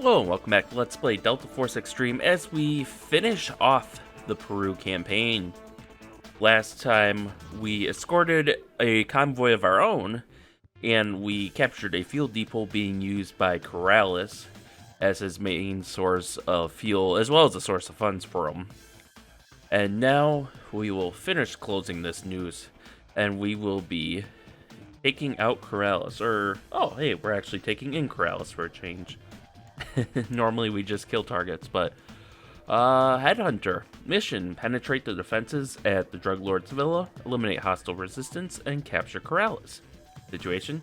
Hello and welcome back to Let's Play Delta Force Xtreme as we finish off the Peru campaign. Last time we escorted a convoy of our own and we captured a fuel depot being used by Corrales as his main source of fuel as well as a source of funds for him. And now we will finish closing this news and we will be taking out Corrales, oh hey, we're actually taking in Corrales for a change. Normally we just kill targets, but Headhunter mission: penetrate the defenses at the drug lord's villa, eliminate hostile resistance, and capture Corrales. Situation: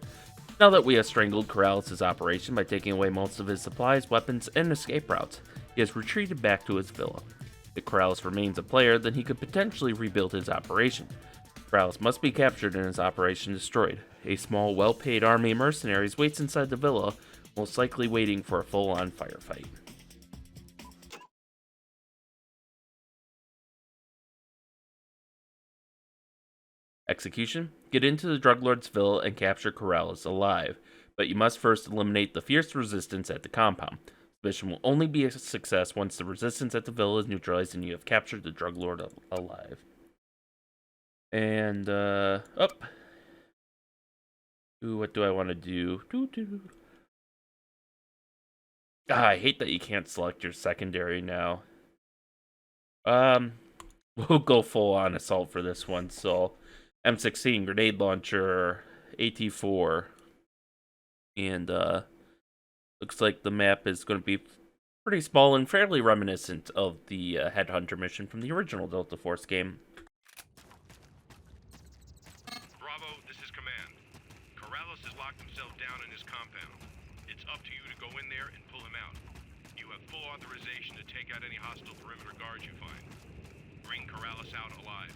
now that we have strangled Corrales' operation by taking away most of his supplies, weapons, and escape routes, he has retreated back to his villa. If Corrales remains a player, then he could potentially rebuild his operation. Corrales must be captured and his operation destroyed. A small, well-paid army of mercenaries waits inside the villa, most likely waiting for a full-on firefight. Execution: get into the drug lord's villa and capture Corrales alive, but you must first eliminate the fierce resistance at the compound. The mission will only be a success once the resistance at the villa is neutralized and you have captured the drug lord alive. And, up. Ooh, what do I want to do? I hate that you can't select your secondary now. We'll go full on assault for this one. So, M16, grenade launcher, AT4, and looks like the map is going to be pretty small and fairly reminiscent of the Headhunter mission from the original Delta Force game. Bravo, this is command. Corrales has locked himself down in his compound. It's up to you to go in there and pull him out. You have full authorization to take out any hostile perimeter guards you find. Bring Corrales out alive.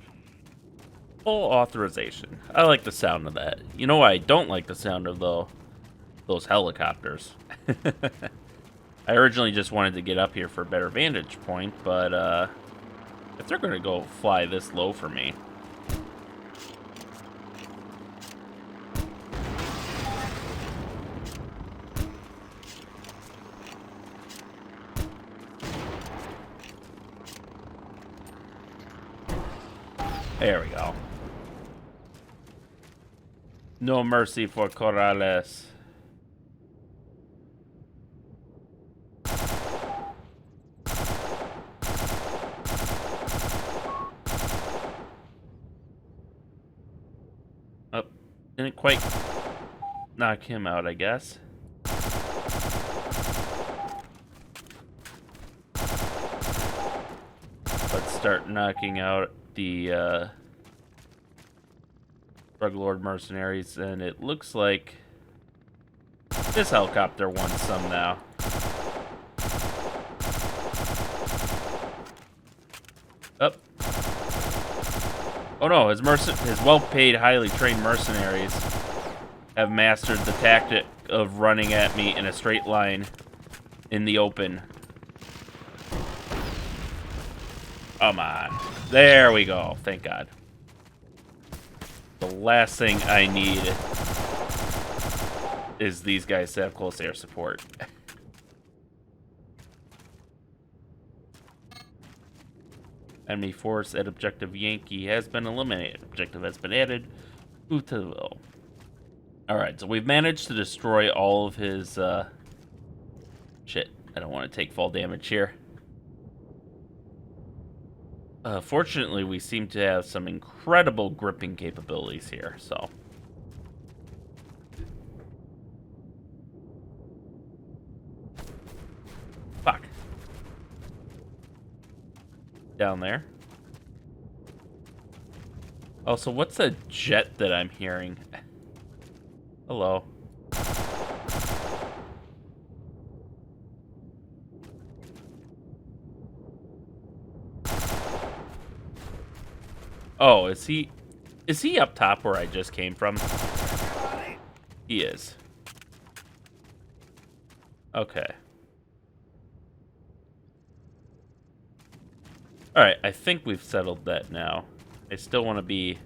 Full authorization. I like the sound of that. You know why I don't like the sound of those helicopters? I originally just wanted to get up here for a better vantage point, but if they're going to go fly this low for me... There we go. No mercy for Corrales. Oh, didn't quite knock him out, I guess. Let's start knocking out the drug lord mercenaries, and it looks like this helicopter wants some now. Up. Oh no, his well-paid, highly trained mercenaries have mastered the tactic of running at me in a straight line in the open. Come on. There we go. Thank God. The last thing I need is these guys to have close air support. Enemy force at objective Yankee has been eliminated. Objective has been added. Move to the will. Alright, so we've managed to destroy all of his, shit, I don't want to take fall damage here. Fortunately, we seem to have some incredible gripping capabilities here, so. Fuck. Down there. Oh, so what's a jet that I'm hearing? Hello. Oh, is he up top where I just came from? He is. Okay. Alright, I think we've settled that now. I still want to be...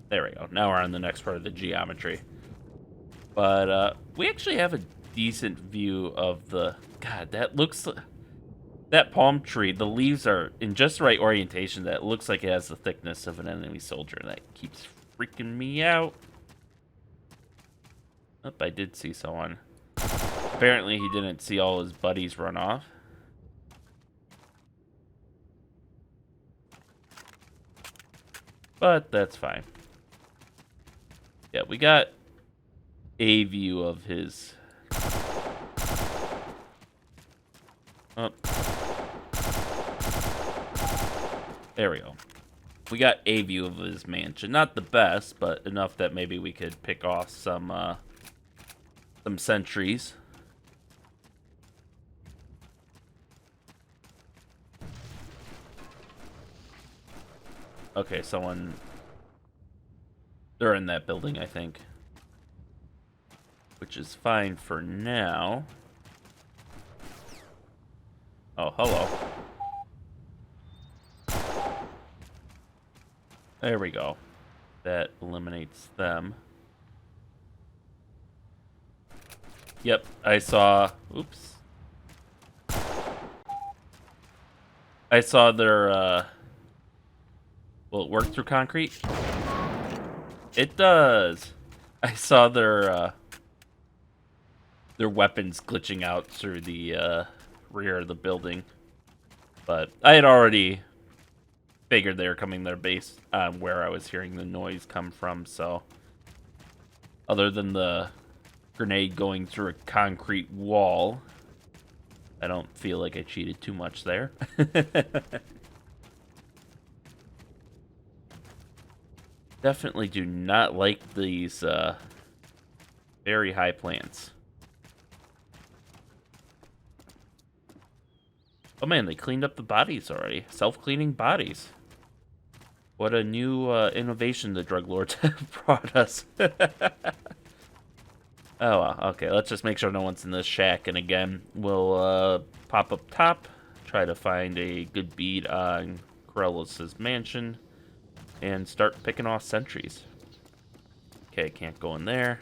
There we go. Now we're on the next part of the geometry. But we actually have a decent view of the... God, that looks... That palm tree, the leaves are in just the right orientation. That looks like it has the thickness of an enemy soldier. That keeps freaking me out. Oh, I did see someone. Apparently he didn't see all his buddies run off. But that's fine. Yeah, we got a view of his... Oh. There we go. We got a view of his mansion. Not the best, but enough that maybe we could pick off some sentries. Okay, someone... They're in that building, I think. Which is fine for now. Oh, hello. There we go. That eliminates them. Yep, I saw... Oops. I saw their, Will it work through concrete? It does! I saw their weapons glitching out through the, rear of the building. But I had already figured they were coming their base where I was hearing the noise come from, so... Other than the grenade going through a concrete wall, I don't feel like I cheated too much there. Definitely do not like these very high plants. Oh man, they cleaned up the bodies already. Self-cleaning bodies. What a new innovation the drug lords have brought us. Oh well, okay, let's just make sure no one's in this shack, and again, we'll pop up top, try to find a good bead on Corrales' mansion, and start picking off sentries. Okay, can't go in there.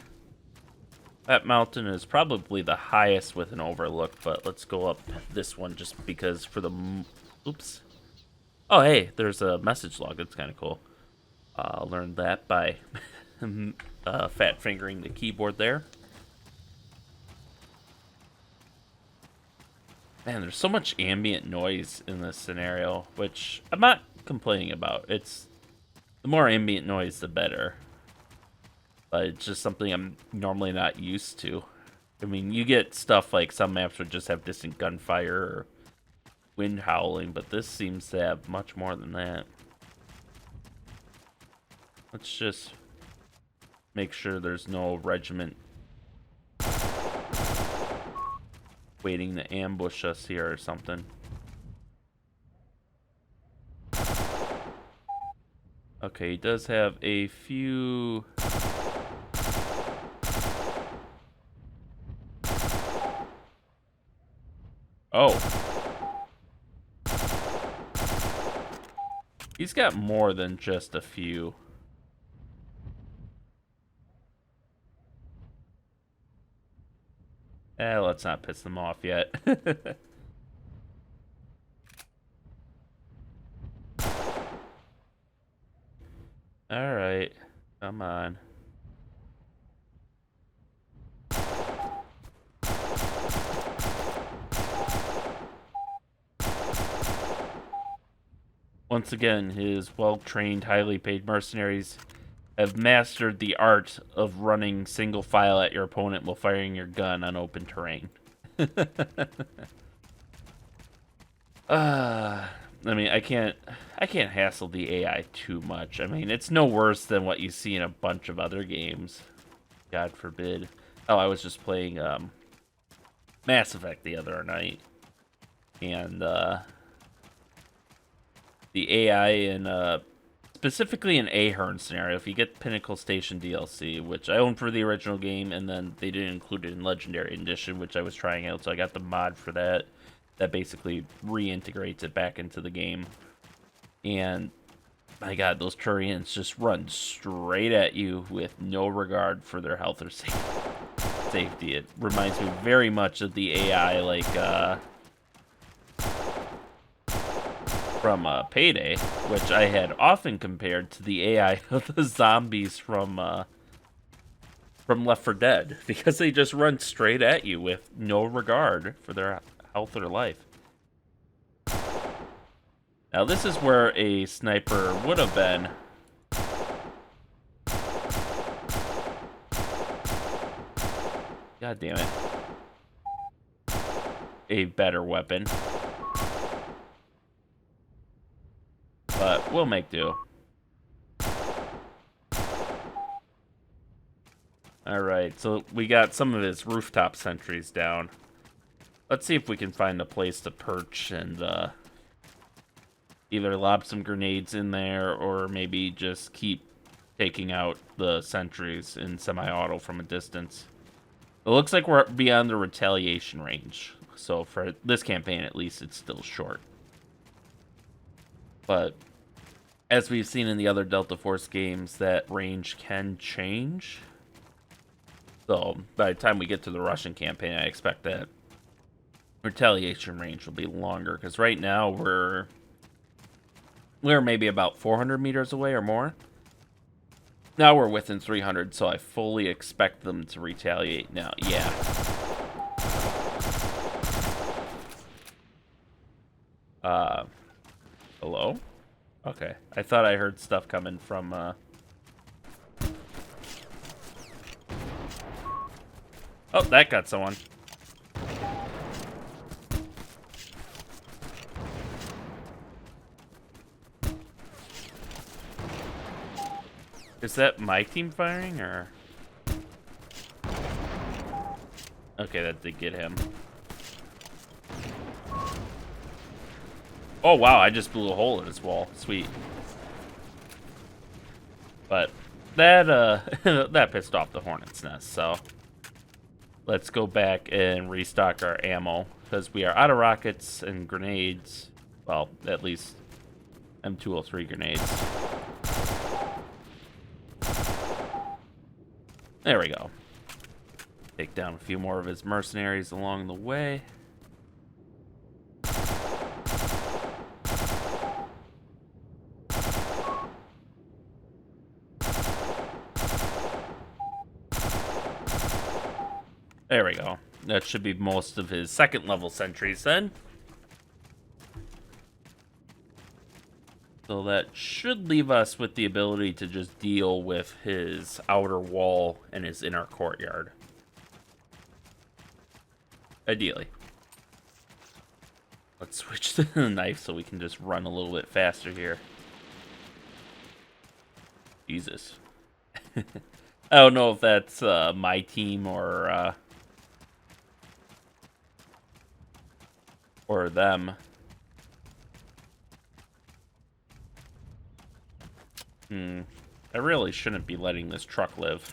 That mountain is probably the highest with an overlook, but let's go up this one just because for the... Oops. Oh, hey, there's a message log. That's kind of cool. Learned that by fat fingering the keyboard there. Man, there's so much ambient noise in this scenario, which I'm not complaining about. It's... The more ambient noise, the better. But it's just something I'm normally not used to. I mean, you get stuff like some maps would just have distant gunfire or wind howling, but this seems to have much more than that. Let's just make sure there's no regiment waiting to ambush us here or something. Okay, he does have a few... Oh. He's got more than just a few. Let's not piss them off yet. Alright. Come on. Once again, his well-trained, highly paid mercenaries have mastered the art of running single file at your opponent while firing your gun on open terrain. I mean, I can't hassle the AI too much. I mean, it's no worse than what you see in a bunch of other games. God forbid. Oh, I was just playing Mass Effect the other night, and the AI in specifically an Ahern scenario, if you get Pinnacle Station DLC, which I own for the original game, and then they didn't include it in Legendary Edition, which I was trying out, so I got the mod for that. That basically reintegrates it back into the game. And my god, those Turians just run straight at you with no regard for their health or safety. safety. It reminds me very much of the AI, like, from Payday, which I had often compared to the AI of the zombies from Left 4 Dead, because they just run straight at you with no regard for their health or life. Now this is where a sniper would have been. God damn it. A better weapon. But we'll make do. Alright, so we got some of his rooftop sentries down. Let's see if we can find a place to perch and either lob some grenades in there or maybe just keep taking out the sentries in semi-auto from a distance. It looks like we're beyond the retaliation range. So for this campaign, at least, it's still short. But as we've seen in the other Delta Force games, that range can change. So by the time we get to the Russian campaign, I expect that retaliation range will be longer. Because right now, we're maybe about 400 meters away or more. Now we're within 300, so I fully expect them to retaliate now. Yeah. Hello? Okay. I thought I heard stuff coming from, Oh, that got someone. Is that my team firing, or? Okay, that did get him. Oh, wow, I just blew a hole in his wall. Sweet. But that, that pissed off the Hornet's Nest, so let's go back and restock our ammo, because we are out of rockets and grenades. Well, at least M203 grenades. There we go. Take down a few more of his mercenaries along the way. There we go. That should be most of his second level sentries then. So that should leave us with the ability to just deal with his outer wall and his inner courtyard. Ideally. Let's switch to the knife so we can just run a little bit faster here. Jesus. I don't know if that's my team or them. I really shouldn't be letting this truck live.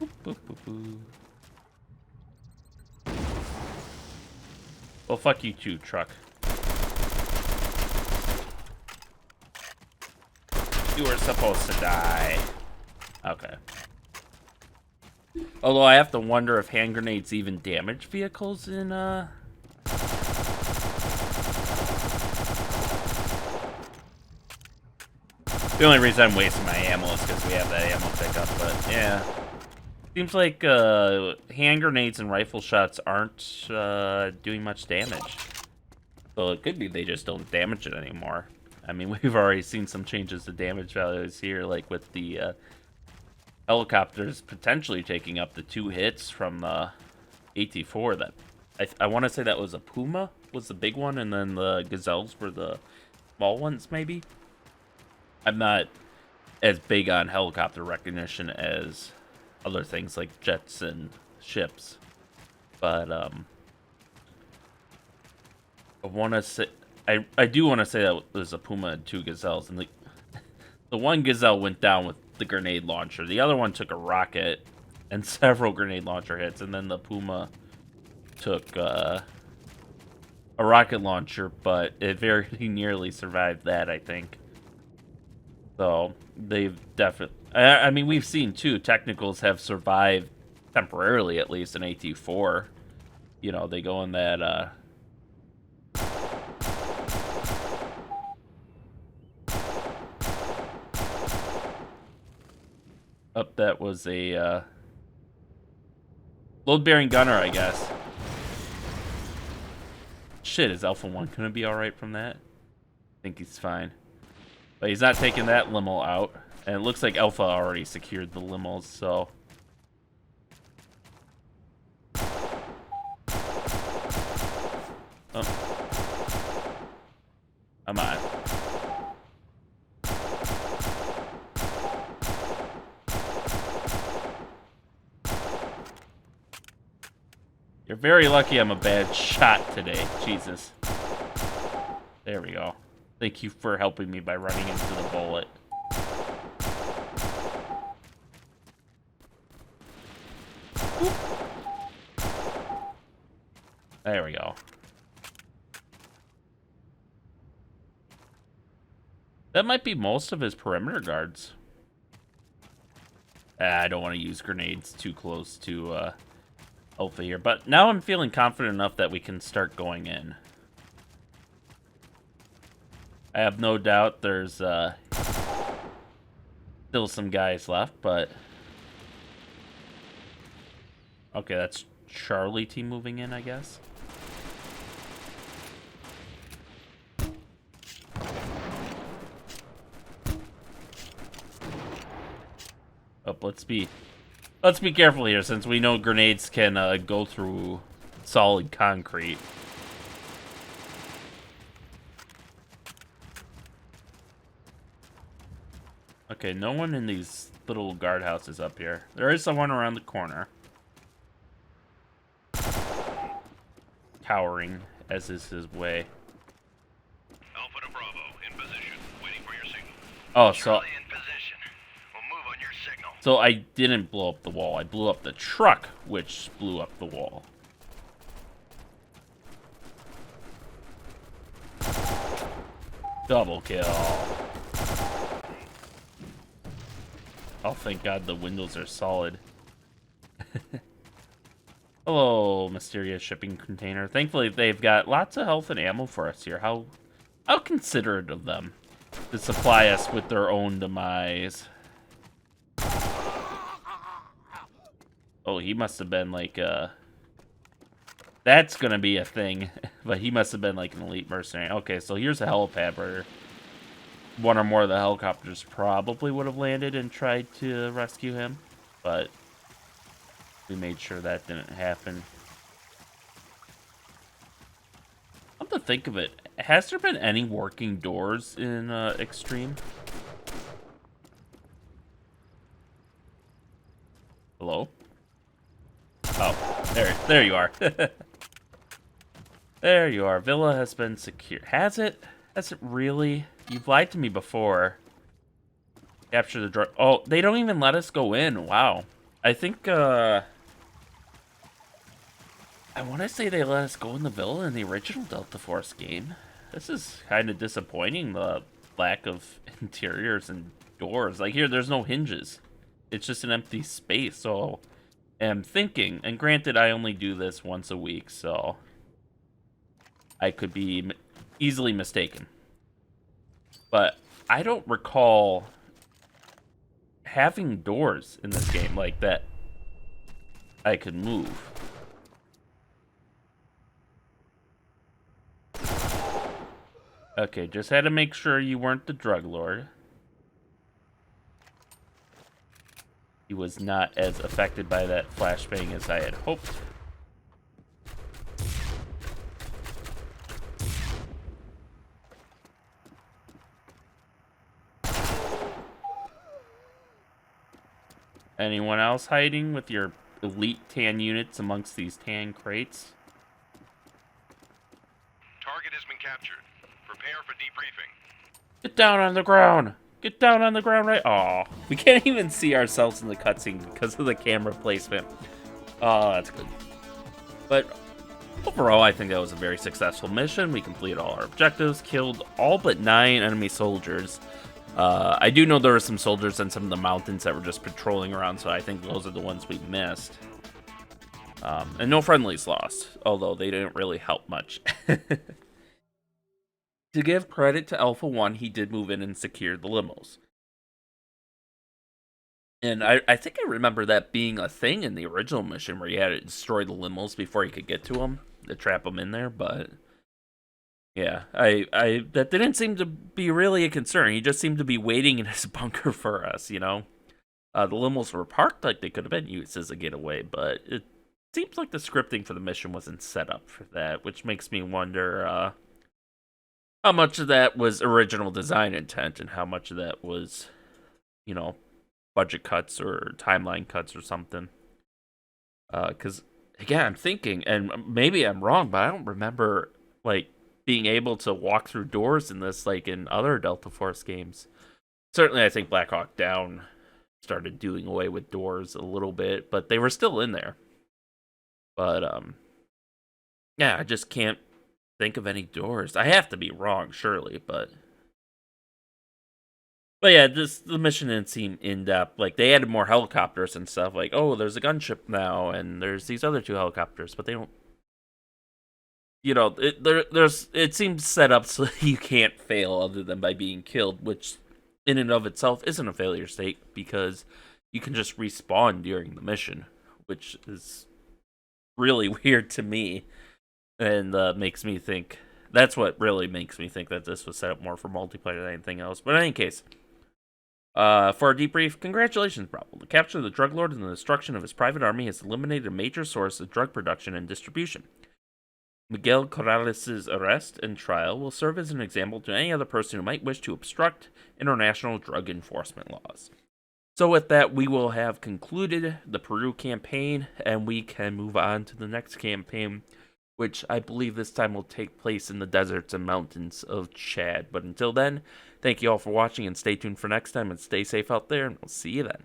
Boop, boop, boop, boop. Well, fuck you too, truck. You were supposed to die. Okay. Although I have to wonder if hand grenades even damage vehicles in, The only reason I'm wasting my ammo is because we have that ammo pickup, but yeah. Seems like, hand grenades and rifle shots aren't, doing much damage. So it could be they just don't damage it anymore. I mean, we've already seen some changes to damage values here, like with the, helicopters potentially taking up the 2 hits from the AT-4. That I want to say that was a Puma was the big one, and then the Gazelles were the small ones, maybe. I'm not as big on helicopter recognition as other things like jets and ships, but I want to say I do want to say that there's a Puma and 2 Gazelles, and the one Gazelle went down with the grenade launcher. The other one took a rocket and several grenade launcher hits, and then the Puma took a rocket launcher, but it very nearly survived that, I think. So they've definitely. I mean, we've seen too. Technicals have survived temporarily, at least in AT4. You know, they go in that. That was a load-bearing gunner, I guess. Shit, is Alpha 1 gonna be alright from that? I think he's fine. But he's not taking that limo out. And it looks like Alpha already secured the limos, so... Oh. Come on. You're very lucky I'm a bad shot today. Jesus. There we go. Thank you for helping me by running into the bullet. Whoop. There we go. That might be most of his perimeter guards. I don't want to use grenades too close to Alpha here, but now I'm feeling confident enough that we can start going in. I have no doubt there's still some guys left, but... Okay, that's Charlie team moving in, I guess. Oh, let's be careful here, since we know grenades can go through solid concrete. Okay, no one in these little guardhouses up here. There is someone around the corner. Cowering, as is his way. Alpha to Bravo, in position, waiting for your signal. Oh, so... Charlie in position. We'll move on your signal. So I didn't blow up the wall. I blew up the truck, which blew up the wall. Double kill. Oh, thank God the windows are solid. Hello, mysterious shipping container. Thankfully, they've got lots of health and ammo for us here. How considerate of them to supply us with their own demise. Oh, he must have been like that's gonna be a thing, but he must have been like an elite mercenary. Okay, so here's a helipad where one or more of the helicopters probably would have landed and tried to rescue him, but we made sure that didn't happen. Come to think of it, has there been any working doors in Xtreme? Hello? Oh, there you are. There you are. Villa has been secured. Has it? Has it really? You've lied to me before. Capture the drug. Oh, they don't even let us go in. Wow. I think, I want to say they let us go in the villa in the original Delta Force game. This is kind of disappointing, the lack of interiors and doors. Like here, there's no hinges. It's just an empty space, so I'm thinking, and granted, I only do this once a week, so I could be easily mistaken. But I don't recall having doors in this game like that I could move. Okay, just had to make sure you weren't the drug lord. He was not as affected by that flashbang as I had hoped. Anyone else hiding with your elite tan units amongst these tan crates? Target has been captured. Prepare for debriefing. Get down on the ground! Get down on the ground right... Aw, we can't even see ourselves in the cutscene because of the camera placement. Oh, that's good. But Overall, I think that was a very successful mission. We completed all our objectives, killed all but 9 enemy soldiers. I do know there were some soldiers in some of the mountains that were just patrolling around, so I think those are the ones we missed. And no friendlies lost, although they didn't really help much. To give credit to Alpha 1, he did move in and secure the limos. And I think I remember that being a thing in the original mission where you had to destroy the limos before you could get to them, to trap them in there, but yeah, I that didn't seem to be really a concern. He just seemed to be waiting in his bunker for us, you know? The limos were parked like they could have been used as a getaway, but it seems like the scripting for the mission wasn't set up for that, which makes me wonder how much of that was original design intent and how much of that was, you know, budget cuts or timeline cuts or something. Because, again, I'm thinking, and maybe I'm wrong, but I don't remember, like, being able to walk through doors in this, like, in other Delta Force games. Certainly, I think Black Hawk Down started doing away with doors a little bit, but they were still in there. But, yeah, I just can't think of any doors. I have to be wrong, surely, but yeah, the mission didn't seem in depth. Like, they added more helicopters and stuff. Like, oh, there's a gunship now, and there's these other 2 helicopters, but they don't. You know, it seems set up so you can't fail other than by being killed, which in and of itself isn't a failure state because you can just respawn during the mission, which is really weird to me. And makes me think, that's what really makes me think that this was set up more for multiplayer than anything else. But in any case, for our debrief, congratulations, Bravo. The capture of the drug lord and the destruction of his private army has eliminated a major source of drug production and distribution. Miguel Corrales' arrest and trial will serve as an example to any other person who might wish to obstruct international drug enforcement laws. So with that, we will have concluded the Peru campaign, and we can move on to the next campaign, which I believe this time will take place in the deserts and mountains of Chad. But until then, thank you all for watching, and stay tuned for next time, and stay safe out there, and we'll see you then.